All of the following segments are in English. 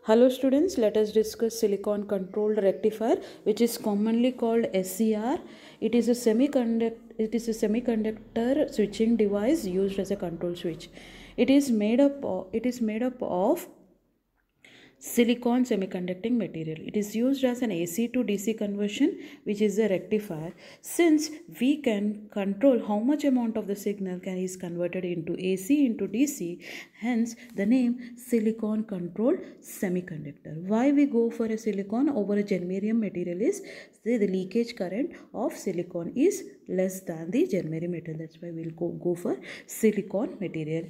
Hello students, let us discuss silicon controlled rectifier, which is commonly called SCR. It is a semiconductor switching device used as a control switch. It is made up of silicon semiconducting material. It is used as an AC to DC conversion, which is a rectifier. Since we can control how much amount of the signal is converted into AC into DC, hence the name silicon controlled semiconductor. Why we go for a silicon over a germanium material is the leakage current of silicon is less than the germanium material. That's why we'll go for silicon material.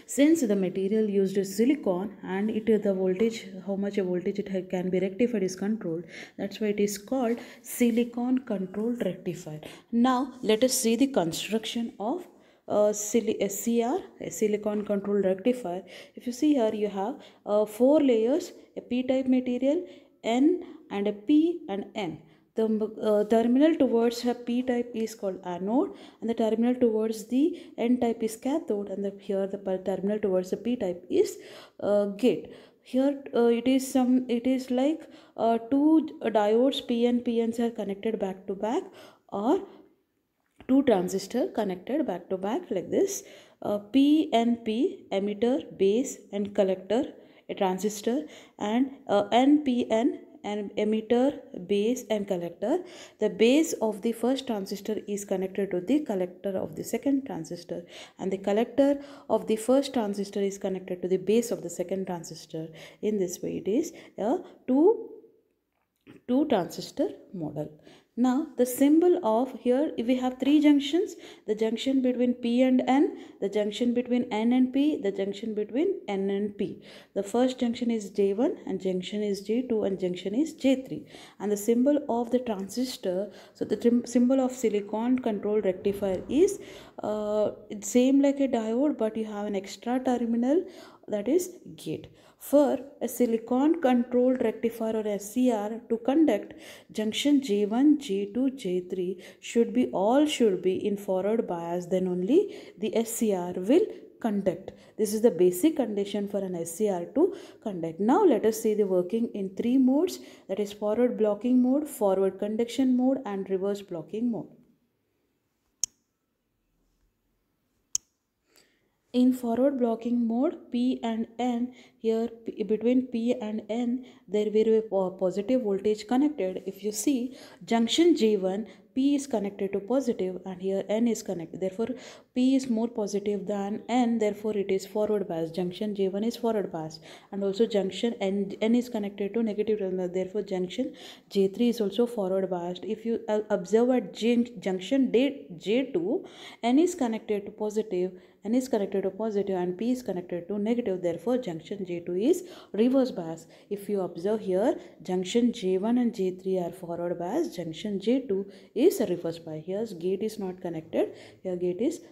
Since the material used is silicon and the voltage, how much a voltage it can be rectified is controlled, that's why it is called silicon controlled rectifier. Now let us see the construction of SCR, a silicon controlled rectifier. If you see here, you have 4 layers, a p-type material, N and a P and N. The terminal towards a p-type is called anode, and the terminal towards the n-type is cathode, and here the terminal towards the p-type is gate. Here it is like two diodes PNs are connected back to back, or two transistors connected back to back like this. PNP, emitter, base and collector, a transistor, and NPN, and emitter, base and collector. The base of the first transistor is connected to the collector of the second transistor, and the collector of the first transistor is connected to the base of the second transistor. In this way it is a two transistor model. Now the symbol of here, if we have 3 junctions, the junction between P and N, the junction between N and P, the junction between N and P. The first junction is J1 and junction is J2 and junction is J3. And the symbol of the transistor, so the symbol of silicon controlled rectifier is it's same like a diode, but you have an extra terminal, that is gate. For a silicon controlled rectifier or SCR to conduct, junction J1, J2, J3 should be in forward bias, then only the SCR will conduct. This is the basic condition for an SCR to conduct. Now let us see the working in 3 modes, that is forward blocking mode, forward conduction mode and reverse blocking mode. In forward blocking mode, P and N, here between P and N there will be a positive voltage connected. If you see junction J1, P is connected to positive and here N is connected. Therefore, P is more positive than N. Therefore, it is forward bias. Junction J1 is forward bias, and also junction N is connected to negative terminal. Therefore, junction J3 is also forward biased. If you observe at junction J2, N is connected to positive. N is connected to positive and P is connected to negative. Therefore, junction J2 is reverse bias. If you observe here, junction J1 and J3 are forward bias. Junction J2 is a reverse bias. Here, gate is not connected. Here, gate is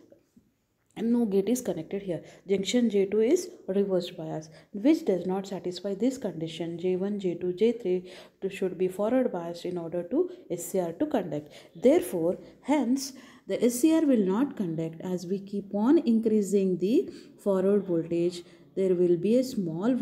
no gate is connected here. Junction J2 is reverse bias, which does not satisfy this condition. J1, J2, J3 should be forward biased in order to SCR to conduct. Therefore, hence, the SCR will not conduct as we keep on increasing the forward voltage. There will be a small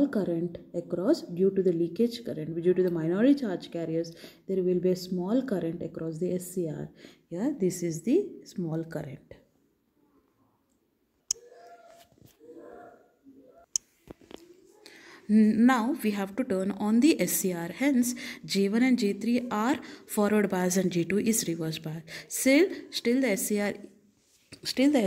current across due to the leakage current, due to the minority charge carriers. There will be a small current across the SCR. Yeah, this is the small current. Now we have to turn on the SCR. Hence, J1 and J3 are forward bias and J2 is reverse bias. Still the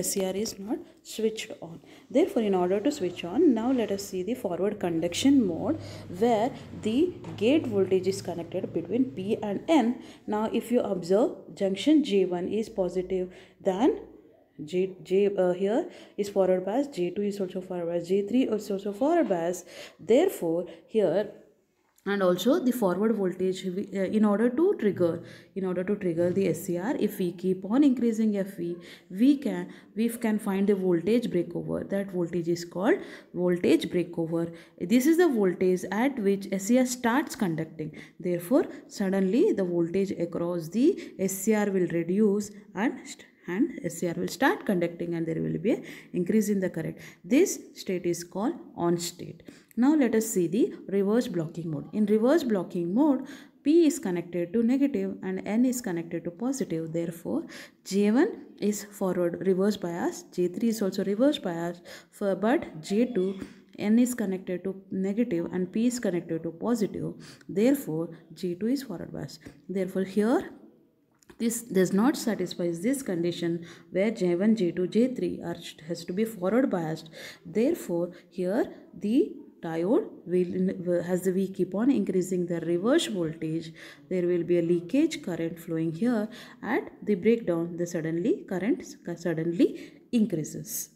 SCR is not switched on. Therefore, in order to switch on, now let us see the forward conduction mode, where the gate voltage is connected between P and N. Now, if you observe, junction J1 is positive than here is forward bias, J2 is also forward bias, J3 is also forward bias. Therefore, here and also the forward voltage, in order to trigger the SCR, if we keep on increasing FV, we can find the voltage breakover. That voltage is called voltage breakover. This is the voltage at which SCR starts conducting. Therefore, suddenly the voltage across the SCR will reduce and and SCR will start conducting and there will be an increase in the current. This state is called on state. Now let us see the reverse blocking mode. In reverse blocking mode, P is connected to negative and N is connected to positive. Therefore, J1 is forward reverse bias, J3 is also reverse bias, but J2, N is connected to negative and P is connected to positive. Therefore, J2 is forward bias. Therefore, here this does not satisfy this condition where J1, J2, J3 has to be forward biased. Therefore, here the diode will, as we keep on increasing the reverse voltage, there will be a leakage current flowing here. At the breakdown, the current suddenly increases.